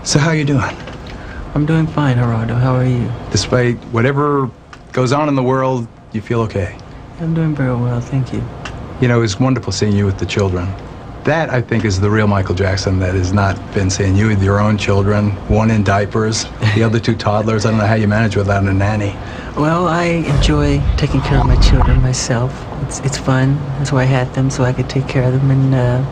So how you doing? I'm doing fine, Geraldo. How are you? Despite whatever goes on in the world, you feel okay? I'm doing very well, thank you. You know, it's wonderful seeing you with the children. That, I think, is the real Michael Jackson that has not been seeing you with your own children, one in diapers, the other two toddlers. I don't know how you manage without a nanny. Well, I enjoy taking care of my children myself. It's fun. That's why I had them, so I could take care of them. And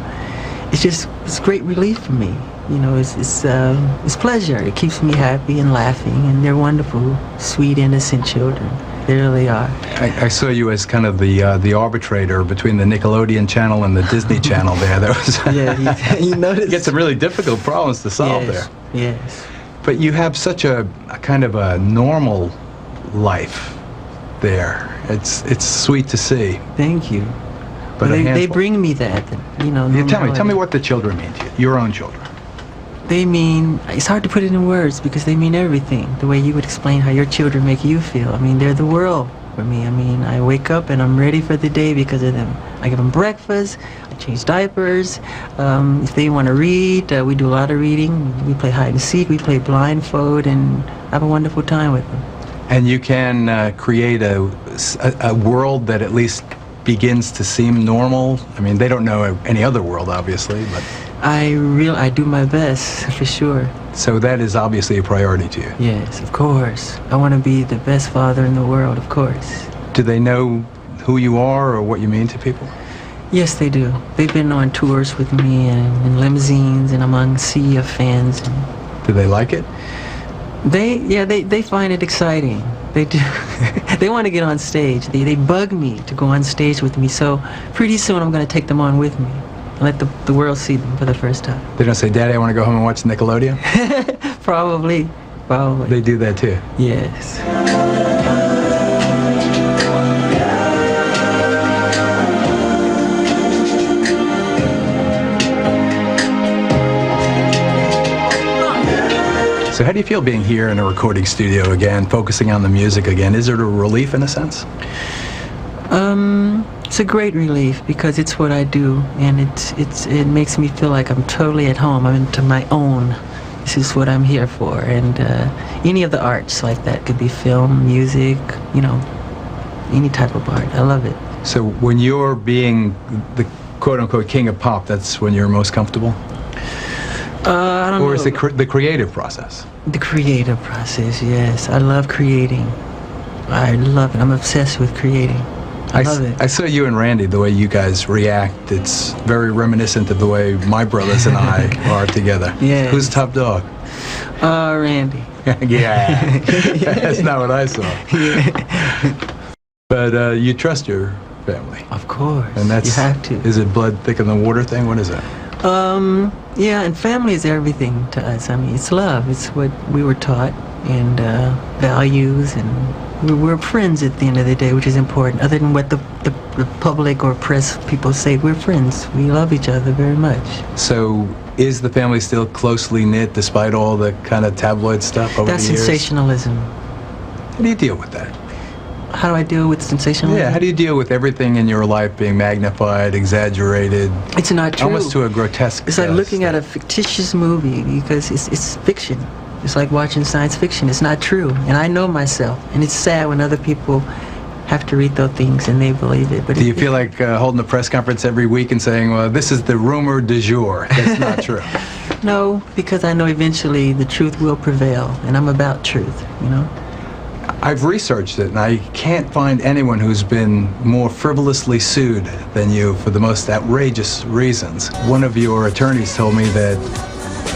it's great relief for me. You know, it's pleasure. It keeps me happy and laughing, and they're wonderful, sweet, innocent children. They really are. I saw you as kind of the arbitrator between the Nickelodeon channel and the Disney channel there. That was yeah, you noticed. You get some really difficult problems to solve yes, there. Yes. But you have such a kind of a normal life there. It's sweet to see. Thank you. But they bring me that, you know. Yeah, tell me what the children mean to you, your own children. They mean, it's hard to put it in words because they mean everything. The way you would explain how your children make you feel. I mean, they're the world for me. I mean, I wake up and I'm ready for the day because of them. I give them breakfast, I change diapers. If they want to read, we do a lot of reading. We play hide and seek, we play blindfold, and have a wonderful time with them. And you can create a world that at least begins to seem normal. I mean, they don't know any other world, obviously, but I do my best, for sure. So that is obviously a priority to you. Yes, of course. I want to be the best father in the world, of course. Do they know who you are or what you mean to people? Yes, they do. They've been on tours with me and in limousines and among a sea of fans. Do they like it? They find it exciting. They do. They want to get on stage. They bug me to go on stage with me. So pretty soon I'm going to take them on with me. Let the world see them for the first time. They don't say, Daddy, I want to go home and watch Nickelodeon? Probably. They do that too? Yes. So how do you feel being here in a recording studio again, focusing on the music again? Is it a relief in a sense? It's a great relief because it's what I do, and it makes me feel like I'm totally at home. I'm into my own. This is what I'm here for, and any of the arts like that could be film, music, you know, any type of art. I love it. So when you're being the quote-unquote king of pop, that's when you're most comfortable? I don't know. Or is it the creative process? The creative process, yes. I love creating. I love it. I'm obsessed with creating. I love it. I saw you and Randy, the way you guys react. It's very reminiscent of the way my brothers and I are together. Yeah. Who's top dog? Randy. Yeah. That's not what I saw. Yeah. But you trust your family. Of course. And that's, you have to. Is it blood thicker than water thing? What is it? Yeah, and family is everything to us. I mean, it's love. It's what we were taught, and values, and we're friends at the end of the day, which is important. Other than what the public or press people say, we're friends. We love each other very much. So is the family still closely knit despite all the kind of tabloid stuff over the years? That's sensationalism. How do you deal with that? How do I deal with sensationalism? Yeah, how do you deal with everything in your life being magnified, exaggerated? It's not true. Almost to a grotesque It's like looking at a fictitious movie because it's fiction. It's like watching science fiction. It's not true. And I know myself. And it's sad when other people have to read those things and they believe it. But do you feel like holding a press conference every week and saying, well, this is the rumor du jour? That's not true. No, because I know eventually the truth will prevail. And I'm about truth, you know? I've researched it, and I can't find anyone who's been more frivolously sued than you for the most outrageous reasons. One of your attorneys told me that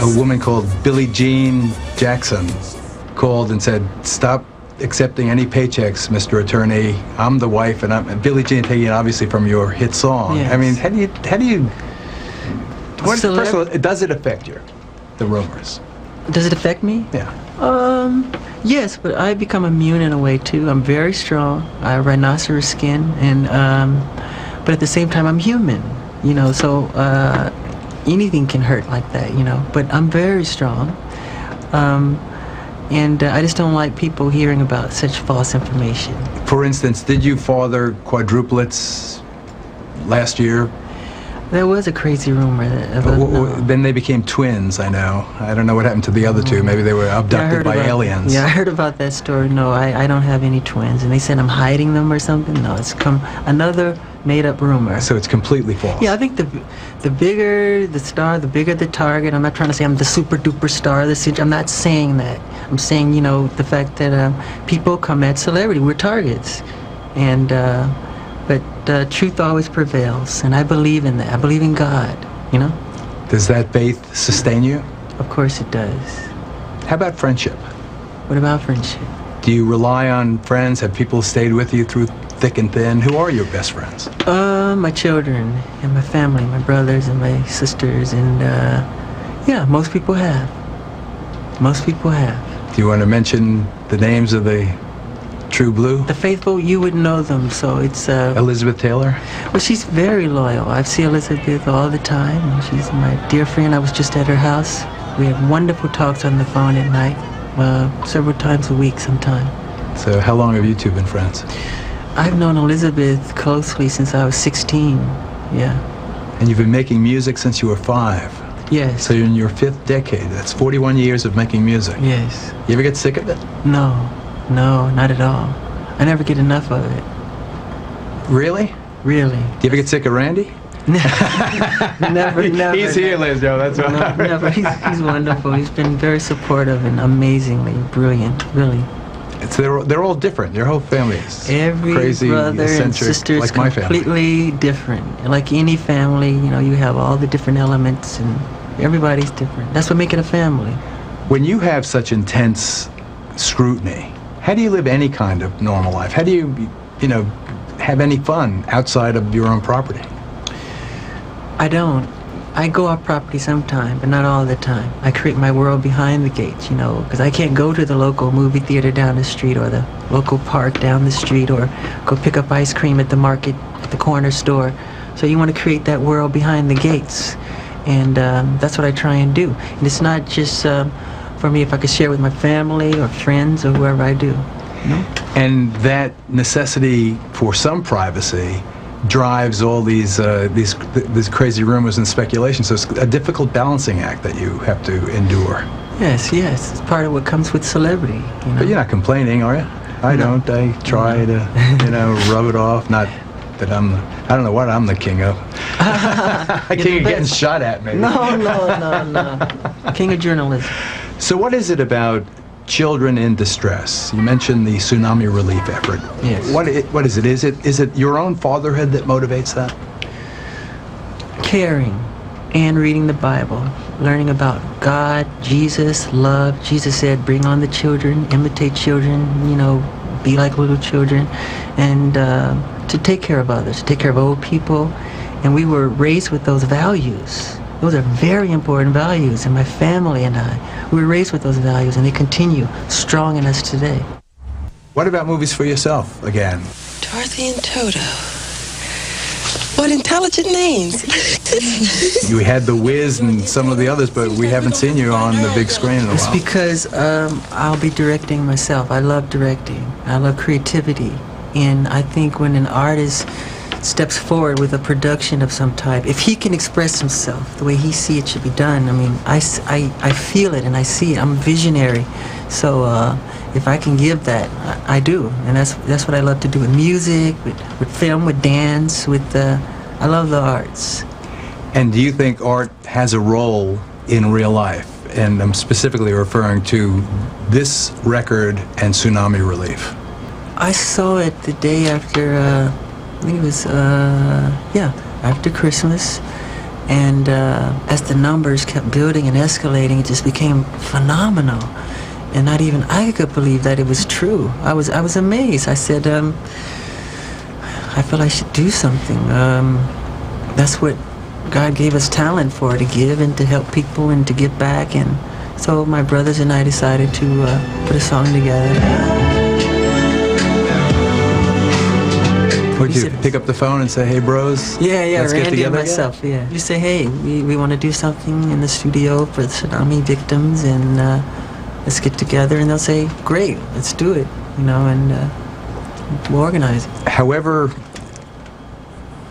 a woman called Billie Jean Jackson called and said, stop accepting any paychecks, Mr. Attorney. I'm the wife, and Billie Jean taking it obviously from your hit song. Yes. I mean, how do you first of all, does it affect you, the rumors? Does it affect me? Yeah. Yes, but I become immune in a way too. I'm very strong. I have rhinoceros skin, and but at the same time, I'm human. You know, so anything can hurt like that. You know, but I'm very strong, and I just don't like people hearing about such false information. For instance, did you father quadruplets last year? There was a crazy rumor that... Then they became twins, I know. I don't know what happened to the other two. Maybe they were abducted by aliens. Yeah, I heard about that story. No, I don't have any twins. And they said I'm hiding them or something. No, it's another made-up rumor. So it's completely false. Yeah, I think the bigger the star, the bigger the target. I'm not trying to say I'm the super-duper star of the city. I'm not saying that. I'm saying, the fact that people come at celebrity. We're targets. And... But truth always prevails, and I believe in that. I believe in God, Does that faith sustain you? Of course it does. How about friendship? What about friendship? Do you rely on friends? Have people stayed with you through thick and thin? Who are your best friends? My children and my family, my brothers and my sisters, and yeah, most people have. Most people have. Do you want to mention the names of the True Blue? The faithful, you would know them, so it's... Elizabeth Taylor? Well, she's very loyal. I see Elizabeth all the time, and she's my dear friend. I was just at her house. We have wonderful talks on the phone at night, several times a week sometime. So how long have you two been friends? I've known Elizabeth closely since I was 16, yeah. And you've been making music since you were 5? Yes. So you're in your 5th decade. That's 41 years of making music. Yes. You ever get sick of it? No, not at all. I never get enough of it. Really? Really. Do you ever get sick of Randy? Never. He's here, Liz, Joe, that's why. No, never. He's wonderful. He's been very supportive and amazingly brilliant, really. They're all different. Your whole family is Every crazy, brother and sister is like my family. completely different. Like any family, you have all the different elements, and everybody's different. That's what makes it a family. When you have such intense scrutiny, how do you live any kind of normal life? How do you, have any fun outside of your own property? I don't. I go off property sometime, but not all the time. I create my world behind the gates, because I can't go to the local movie theater down the street or the local park down the street or go pick up ice cream at the market, at the corner store. So you want to create that world behind the gates. And that's what I try and do. And it's not just for me if I could share with my family or friends or whoever I do. And that necessity for some privacy drives all these crazy rumors and speculation. So it's a difficult balancing act that you have to endure. Yes, it's part of what comes with celebrity. But you're not complaining, are you? I don't. I try to, rub it off. Not that I don't know what I'm the king of. King of getting shot at, maybe. No. King of journalism. So what is it about children in distress? You mentioned the tsunami relief effort. Yes. What is it? Is it your own fatherhood that motivates that? Caring and reading the Bible, learning about God, Jesus, love. Jesus said, bring on the children, imitate children, be like little children, and to take care of others, to take care of old people. And we were raised with those values. Those are very important values, and my family and I, we were raised with those values, and they continue strong in us today. What about movies for yourself, again? Dorothy and Toto. What intelligent names. You had The Wiz and some of the others, but we haven't seen you on the big screen in a while. It's because I'll be directing myself. I love directing. I love creativity. And I think when an artist steps forward with a production of some type, if he can express himself the way he sees it should be done, I feel it and I see it. I'm a visionary. So if I can give that, I do. And that's what I love to do with music, with film, with dance, I love the arts. And do you think art has a role in real life? And I'm specifically referring to this record and tsunami relief. I saw it the day after, I think it was, after Christmas. And as the numbers kept building and escalating, it just became phenomenal. And not even I could believe that it was true. I was amazed. I said, I feel I should do something. That's what God gave us talent for, to give and to help people and to give back. And so my brothers and I decided to put a song together. Would you pick up the phone and say, hey, bros? Yeah, let's Randy get together and myself, yeah. You say, hey, we want to do something in the studio for the tsunami victims, and let's get together. And they'll say, great, let's do it, and we'll organize it. However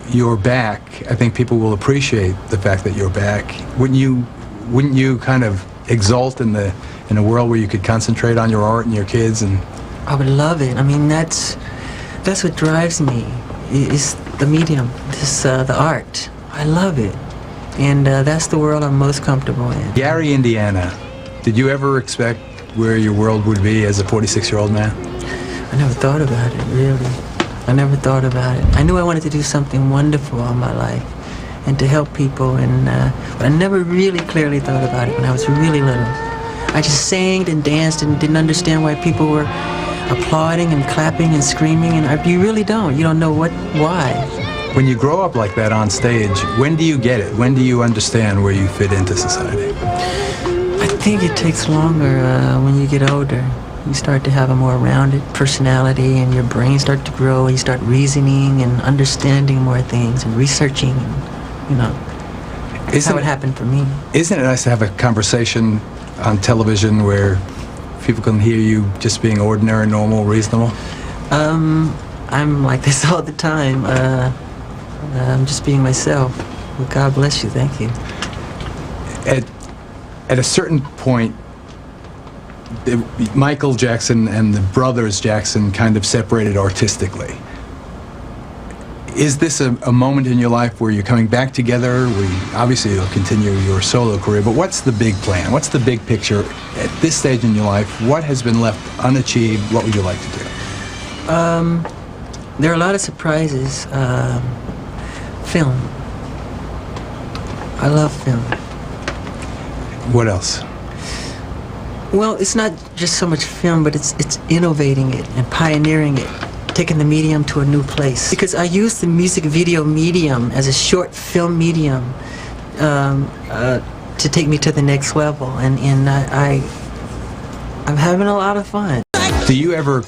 you're back, I think people will appreciate the fact that you're back. Wouldn't you kind of exult in a world where you could concentrate on your art and your kids? And I would love it. I mean, that's what drives me, is the medium, the art. I love it. And that's the world I'm most comfortable in. Gary, Indiana, did you ever expect where your world would be as a 46-year-old man? I never thought about it, really. I never thought about it. I knew I wanted to do something wonderful in my life and to help people, but I never really clearly thought about it when I was really little. I just sang and danced and didn't understand why people were applauding and clapping and screaming, and you really don't. You don't know why. When you grow up like that on stage, when do you get it? When do you understand where you fit into society? I think it takes longer when you get older. You start to have a more rounded personality, and your brain starts to grow, and you start reasoning and understanding more things and researching, That's how it happened for me. Isn't it nice to have a conversation on television where people can hear you just being ordinary, normal, reasonable? I'm like this all the time. I'm just being myself. Well, God bless you. Thank you. At a certain point, Michael Jackson and the brothers Jackson kind of separated artistically. Is this a moment in your life where you're coming back together? Obviously you'll continue your solo career, but what's the big plan? What's the big picture at this stage in your life? What has been left unachieved? What would you like to do? There are a lot of surprises. Film. I love film. What else? Well, it's not just so much film, but it's innovating it and pioneering it, taking the medium to a new place. Because I use the music video medium as a short film medium to take me to the next level, and I'm having a lot of fun. Do you ever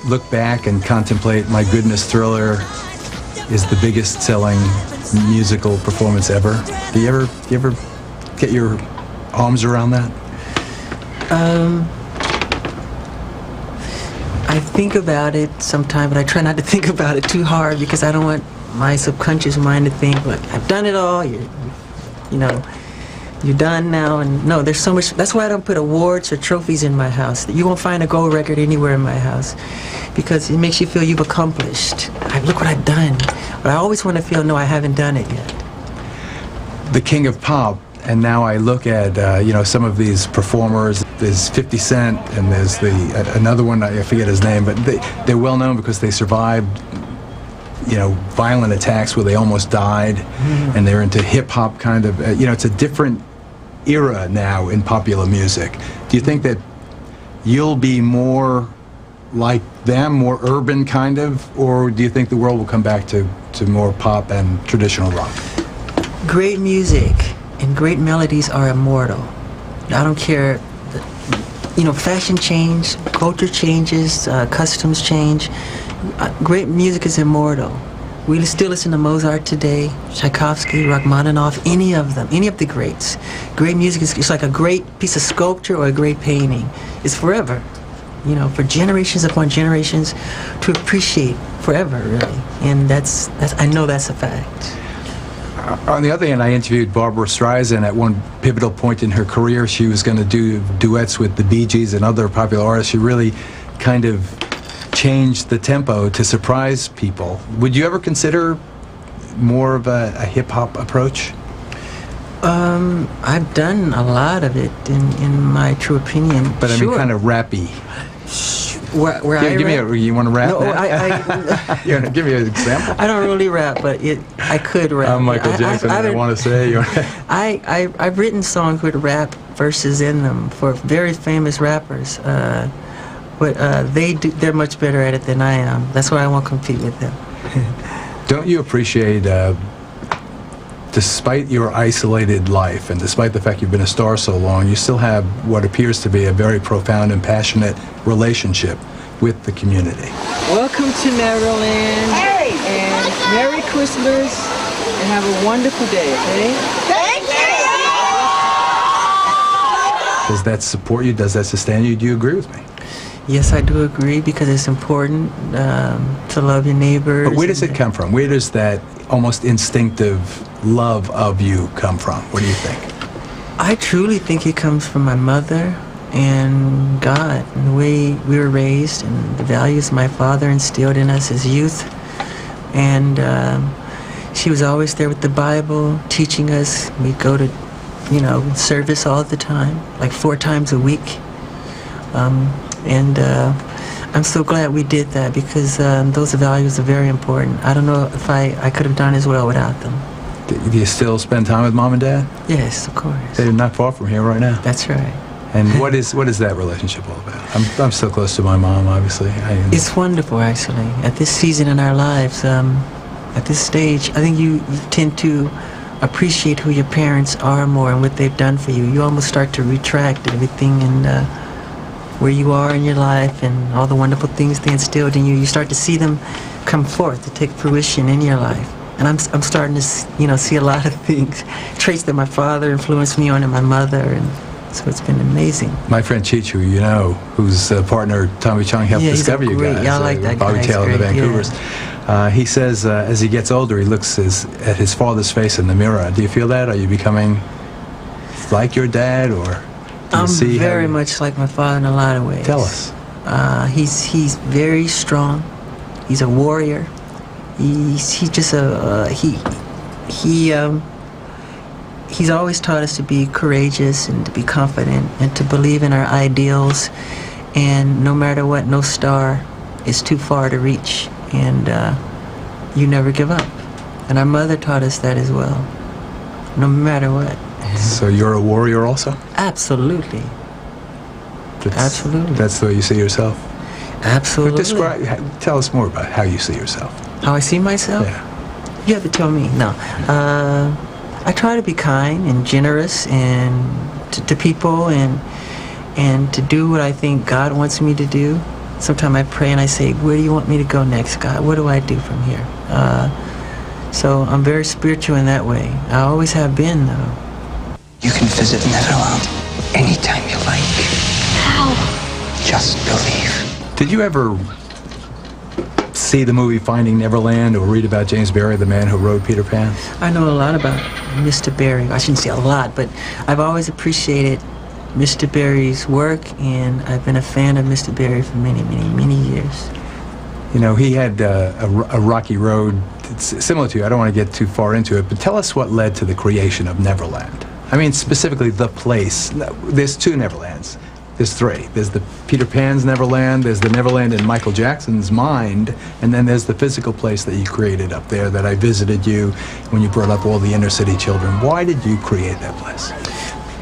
look back and contemplate, my goodness, Thriller is the biggest selling musical performance ever? Do you ever get your arms around that? I think about it sometimes, but I try not to think about it too hard because I don't want my subconscious mind to think, look, I've done it all, you're done now. And no, there's so much. That's why I don't put awards or trophies in my house. You won't find a gold record anywhere in my house because it makes you feel you've accomplished. Look what I've done. But I always want to feel, no, I haven't done it yet. The king of pop, and now I look at some of these performers. There's 50 Cent, and there's another one, I forget his name, but they're well known because they survived violent attacks where they almost died, and they're into hip-hop kind of, it's a different era now in popular music. Do you think that you'll be more like them, more urban kind of, or do you think the world will come back to more pop and traditional rock? Great music and great melodies are immortal. I don't care, fashion change, culture changes, customs change. Great music is immortal. We still listen to Mozart today, Tchaikovsky, Rachmaninoff, any of the greats. Great music is like a great piece of sculpture or a great painting. It's forever, for generations upon generations to appreciate forever, really. And that's I know that's a fact. On the other hand, I interviewed Barbra Streisand at one pivotal point in her career. She was going to do duets with the Bee Gees and other popular artists. She really kind of changed the tempo to surprise people. Would you ever consider more of a hip-hop approach? I've done a lot of it, in my true opinion. But I mean, kind of rappy. You want to rap? No, you want to give me an example? I don't really rap, but I could rap. I'm Michael Jackson, I want to say. I've written songs with rap verses in them for very famous rappers, but they're much better at it than I am. That's why I won't compete with them. Don't you appreciate, despite your isolated life and despite the fact you've been a star so long, you still have what appears to be a very profound and passionate relationship with the community? Welcome to Maryland. Hey! And Merry Christmas, and have a wonderful day, okay? Thank you! Does that support you? Does that sustain you? Do you agree with me? Yes, I do agree because it's important to love your neighbors. But where does it come from? Where does that almost instinctive love of you come from? What do you think? I truly think it comes from my mother and God and the way we were raised and the values my father instilled in us as youth. And she was always there with the Bible, teaching us. We'd go to, service all the time, like 4 times a week. And I'm so glad we did that because those values are very important. I don't know if I could have done as well without them. Do you still spend time with Mom and Dad? Yes, of course. They're not far from here right now. That's right. And what is that relationship all about? I'm still close to my mom, obviously. It's wonderful, actually. At this season in our lives, at this stage, I think you tend to appreciate who your parents are more and what they've done for you. You almost start to retract everything and where you are in your life and all the wonderful things they instilled in you. You start to see them come forth, to take fruition in your life. And I'm starting to see a lot of things, traits that my father influenced me on and my mother, and so it's been amazing. My friend Chichu, whose partner Tommy Chong helped discover you guys. Yeah, I like that Bobby guy. Taylor, the Vancouvers. Yeah. He says as he gets older, he looks at his father's face in the mirror. Do you feel that? Are you becoming like your dad, or do you see very much like my father in a lot of ways. Tell us. He's very strong. He's a warrior. He's always taught us to be courageous and to be confident and to believe in our ideals, and no matter what, no star is too far to reach, and you never give up. And our mother taught us that as well, no matter what. So you're a warrior also? Absolutely. Absolutely. That's the way you see yourself? Absolutely. But tell us more about how you see yourself. How I see myself? Yeah. You have to tell me. No. I try to be kind and generous and to people and to do what I think God wants me to do. Sometimes I pray and I say, where do you want me to go next, God? What do I do from here? So I'm very spiritual in that way. I always have been, though. You can visit Neverland anytime you like. How? Just believe. Did you ever see the movie Finding Neverland or read about James Barrie, the man who wrote Peter Pan? I know a lot about Mr. Barrie. I shouldn't say a lot, but I've always appreciated Mr. Barrie's work, and I've been a fan of Mr. Barrie for many, many, many years. He had a rocky road. It's similar to you. I don't want to get too far into it, but tell us what led to the creation of Neverland. I mean, specifically the place. There's 2 Neverlands. There's 3. There's the Peter Pan's Neverland, there's the Neverland in Michael Jackson's mind, and then there's the physical place that you created up there that I visited you when you brought up all the inner city children. Why did you create that place?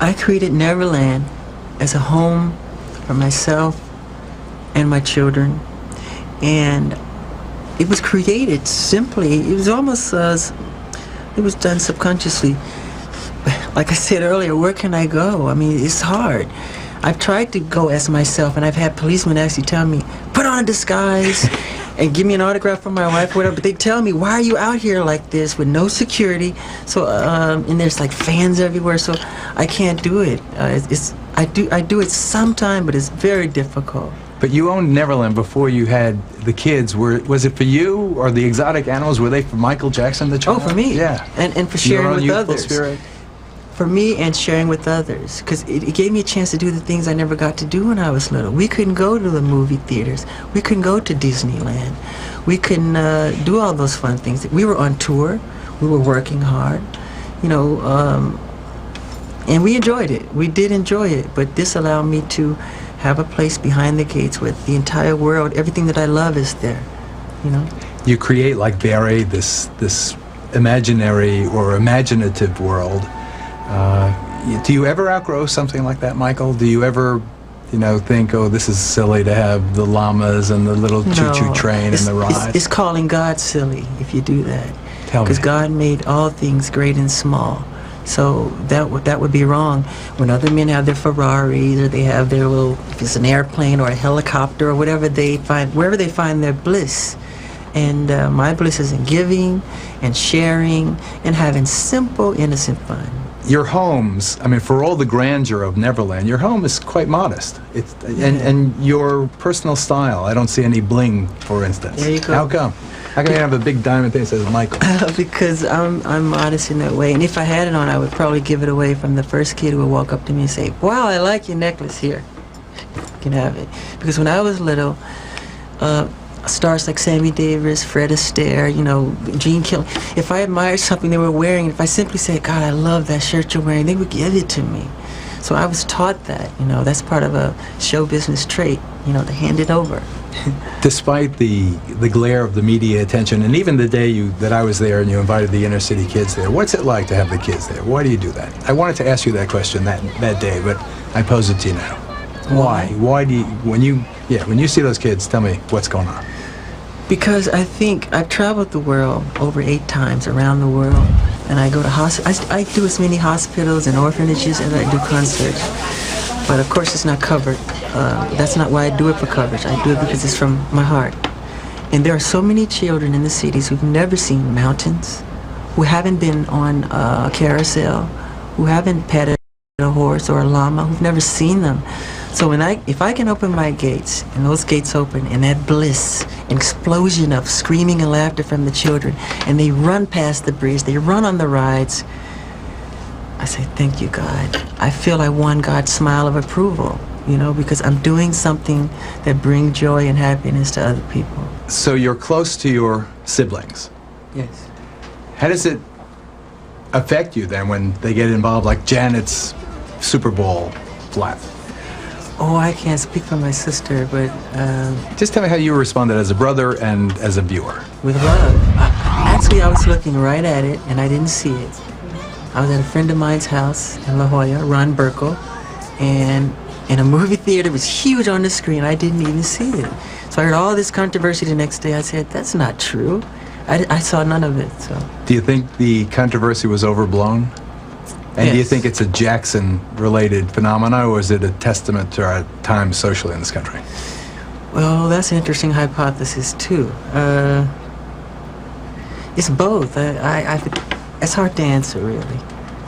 I created Neverland as a home for myself and my children, and it was created simply. It was almost it was done subconsciously. Like I said earlier, where can I go? I mean, it's hard. I've tried to go as myself, and I've had policemen actually tell me, put on a disguise and give me an autograph from my wife or whatever, but they tell me, why are you out here like this with no security? So, and there's like fans everywhere, so I can't do it. I do it sometime, but it's very difficult. But you owned Neverland before you had the kids. Was it for you, or the exotic animals, were they for Michael Jackson, the child? Oh, for me. Yeah. And for sharing with others. Spirit. For me and sharing with others, because it gave me a chance to do the things I never got to do when I was little. We couldn't go to the movie theaters. We couldn't go to Disneyland. We couldn't do all those fun things. We were on tour. We were working hard, and we enjoyed it. We did enjoy it, but this allowed me to have a place behind the gates where the entire world, everything that I love is there, You create, like Barrie, this imaginary or imaginative world. Do you ever outgrow something like that, Michael? Do you ever, think, oh, this is silly to have the llamas and the little choo-choo train and the ride? It's calling God silly if you do that. Tell me. Because God made all things great and small. So that would be wrong. When other men have their Ferraris, or they have their little, if it's an airplane or a helicopter or whatever wherever they find their bliss. And my bliss is in giving and sharing and having simple, innocent fun. your homes, I mean, for all the grandeur of Neverland, your home is quite modest. And your personal style, I don't see any bling, for instance. There you go. How come? How come you have a big diamond thing that says Michael? Because I'm modest in that way. And if I had it on, I would probably give it away from the first kid who would walk up to me and say, wow, I like your necklace here. You can have it. Because when I was little, stars like Sammy Davis, Fred Astaire, Gene Kelly, if I admired something they were wearing, if I simply said, God, I love that shirt you're wearing, they would give it to me. So I was taught that, that's part of a show business trait, to hand it over. Despite the glare of the media attention, and even the day that I was there and you invited the inner city kids there, what's it like to have the kids there? Why do you do that? I wanted to ask you that question that day, but I pose it to you now. Why? Why do you, when you see those kids, tell me what's going on. Because I think I've traveled the world over 8 times around the world, and I go to I do as many hospitals and orphanages as I do concerts. But of course it's not covered. That's not why I do it for coverage. I do it because it's from my heart. And there are so many children in the cities who've never seen mountains, who haven't been on a carousel, who haven't petted a horse or a llama, who've never seen them. So if I can open my gates, and those gates open, and that bliss, an explosion of screaming and laughter from the children, and they run past the bridge, they run on the rides, I say, thank you, God. I feel I won God's smile of approval, because I'm doing something that brings joy and happiness to other people. So you're close to your siblings. Yes. How does it affect you then when they get involved, like Janet's Super Bowl flap? Oh, I can't speak for my sister, but... Just tell me how you responded as a brother and as a viewer. With love. Actually, I was looking right at it, and I didn't see it. I was at a friend of mine's house in La Jolla, Ron Burkle, and in a movie theater, it was huge on the screen. I didn't even see it. So I heard all this controversy the next day. I said, that's not true. I saw none of it, so... Do you think the controversy was overblown? And do you think it's a Jackson-related phenomenon, or is it a testament to our times socially in this country? Well, that's an interesting hypothesis, too. It's both. It's hard to answer, really.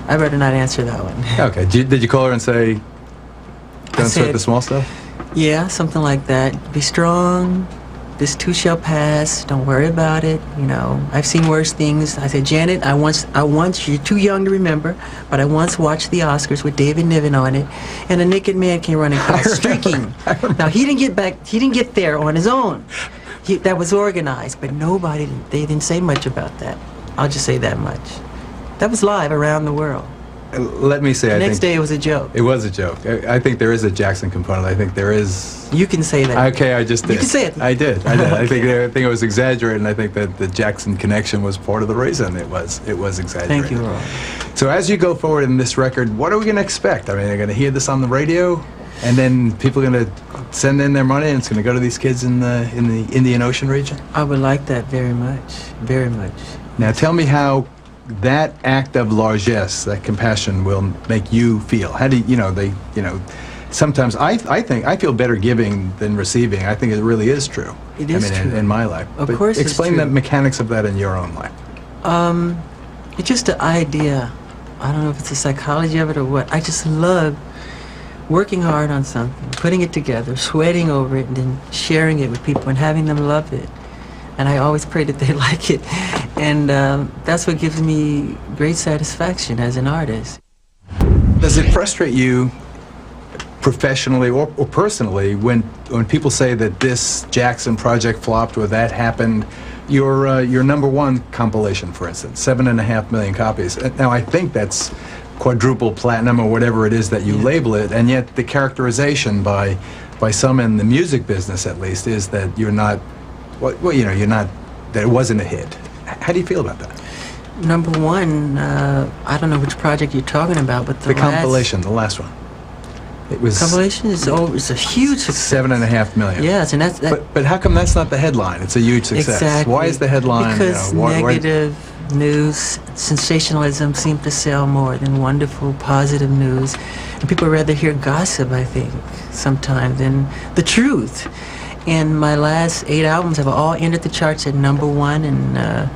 I'd rather not answer that one. Okay. Did you call her and say, don't sweat the small stuff? Yeah, something like that. Be strong. This too shall pass. Don't worry about it. I've seen worse things. I said, Janet, I once, you're too young to remember, but I once watched the Oscars with David Niven on it, and a naked man came running across, streaking. Now, he didn't get there on his own. That was organized, but they didn't say much about that. I'll just say that much. That was live around the world. Let me say, the next day it was a joke. It was a joke. I think there is a Jackson component. I think there is... You can say that. Okay, I just did. You can say it. I did. I think it was exaggerated, and I think that the Jackson connection was part of the reason it was exaggerated. Thank you, Ron. So as you go forward in this record, what are we going to expect? I mean, they're going to hear this on the radio, and then people are going to send in their money, and it's going to go to these kids in the Indian Ocean region? I would like that very much. Very much. Now tell me how that act of largesse, that compassion, will make you feel. How do sometimes I think I feel better giving than receiving. I think it really is true. It is true. In my life. Of course it's explain true. the mechanics of that in your own life. It's just the idea. I don't know if it's the psychology of it or what. I just love working hard on something, putting it together, sweating over it, and then sharing it with people and having them love it. And I always pray that they like it. And that's what gives me great satisfaction as an artist. Does it frustrate you professionally or personally when people say that this Jackson project flopped or that happened? Your #1 compilation, for instance, 7.5 million copies. Now, I think that's quadruple platinum or whatever it is that you label it, and yet the characterization by some in the music business, at least, is that you're not, that it wasn't a hit. How do you feel about that? #1, I don't know which project you're talking about, but the compilation, the last one. It was compilation is it's a huge success. 7.5 million. Yes, and that's that. But how come that's not the headline? It's a huge success. Exactly. Why is the headline? Because negative news, sensationalism seem to sell more than wonderful, positive news, and people rather hear gossip, I think, sometimes, than the truth. And my last 8 albums have all entered the charts at #1, and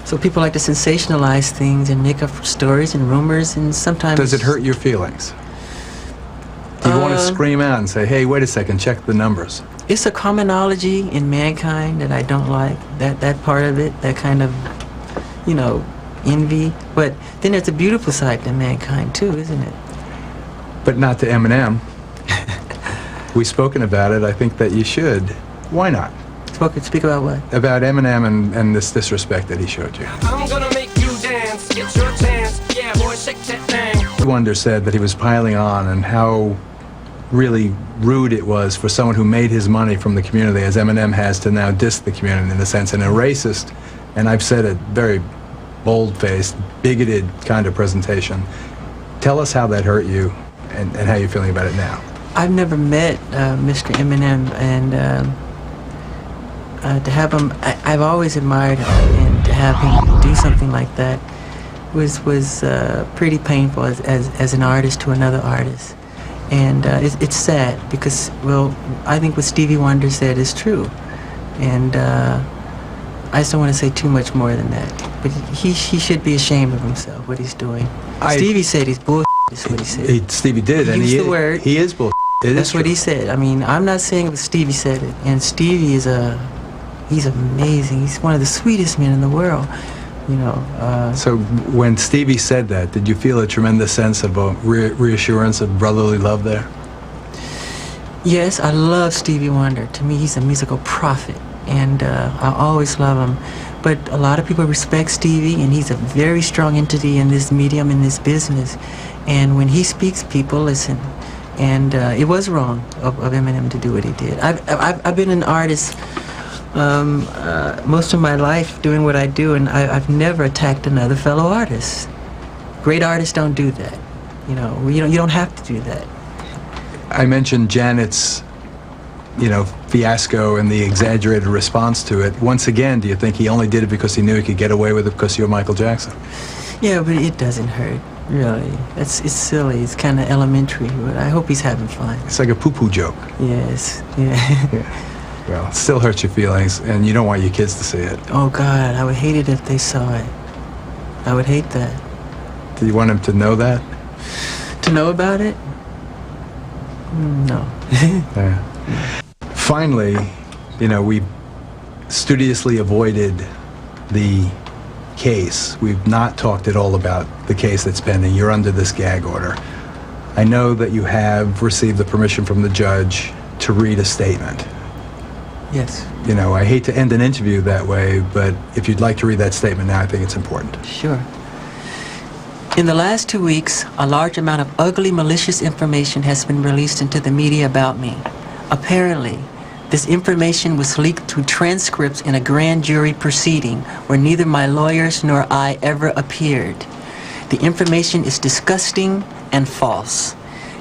So people like to sensationalize things and make up stories and rumors, and sometimes... Does it hurt your feelings? Do you want to scream out and say, hey, wait a second, check the numbers? It's a commonology in mankind that I don't like, that part of it, that kind of, envy. But then there's a beautiful side to mankind too, isn't it? But not to Eminem. We've spoken about it. I think that you should. Why not? Speak about what? About Eminem and this disrespect that he showed you. I'm gonna make you dance, get your chance, yeah boy, shake that thing. Wonder said that he was piling on and how really rude it was for someone who made his money from the community, as Eminem has, to now diss the community in a sense, and a racist, and I've said it, very bold-faced, bigoted kind of presentation. Tell us how that hurt you and how you're feeling about it now. I've never met Mr. Eminem, and to have him, I've always admired him, and to have him do something like that was pretty painful as an artist to another artist. And it's sad because, well, I think what Stevie Wonder said is true. And I just don't want to say too much more than that. But he should be ashamed of himself, what he's doing. Stevie said he's bullshit, is what he said. Stevie did, and he used the word. He is bullshit. That's what he said. I mean, I'm not saying it was Stevie said it. And Stevie is he's amazing. He's one of the sweetest men in the world. So when Stevie said that, did you feel a tremendous sense of reassurance of brotherly love there? Yes, I love Stevie Wonder. To me, he's a musical prophet, and I always love him. But a lot of people respect Stevie, and he's a very strong entity in this medium, in this business. And when he speaks, people listen. And it was wrong of Eminem to do what he did. I've been an artist most of my life doing what I do, and I've never attacked another fellow artist. Great artists don't do that. You don't have to do that. I mentioned Janet's, fiasco and the exaggerated response to it. Once again, do you think he only did it because he knew he could get away with it because you're Michael Jackson? Yeah, but it doesn't hurt, really. It's silly. It's kind of elementary, but I hope he's having fun. It's like a poo-poo joke. Yes, yeah. Yeah. Well, it still hurts your feelings, and you don't want your kids to see it. Oh, God, I would hate it if they saw it. I would hate that. Do you want them to know that? To know about it? No. Yeah. Finally, we studiously avoided the case. We've not talked at all about the case that's pending. You're under this gag order. I know that you have received the permission from the judge to read a statement. Yes. I hate to end an interview that way, but if you'd like to read that statement now, I think it's important. Sure. In the last 2 weeks, a large amount of ugly, malicious information has been released into the media about me. Apparently, this information was leaked through transcripts in a grand jury proceeding where neither my lawyers nor I ever appeared. The information is disgusting and false.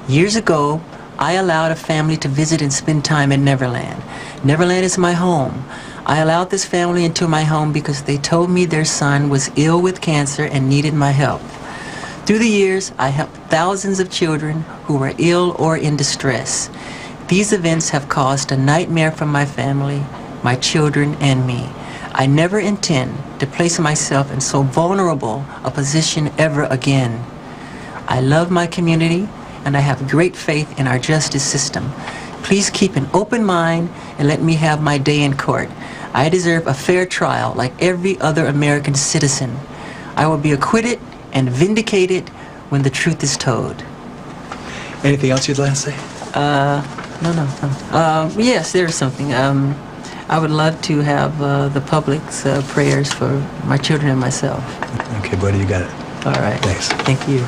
Years ago, I allowed a family to visit and spend time in Neverland. Neverland is my home. I allowed this family into my home because they told me their son was ill with cancer and needed my help. Through the years, I helped thousands of children who were ill or in distress. These events have caused a nightmare for my family, my children, and me. I never intend to place myself in so vulnerable a position ever again. I love my community, and I have great faith in our justice system. Please keep an open mind and let me have my day in court. I deserve a fair trial like every other American citizen. I will be acquitted and vindicated when the truth is told. Anything else you'd like to say? No. Yes, there's something. I would love to have the public's prayers for my children and myself. Okay, buddy, you got it. All right. Thanks. Thank you.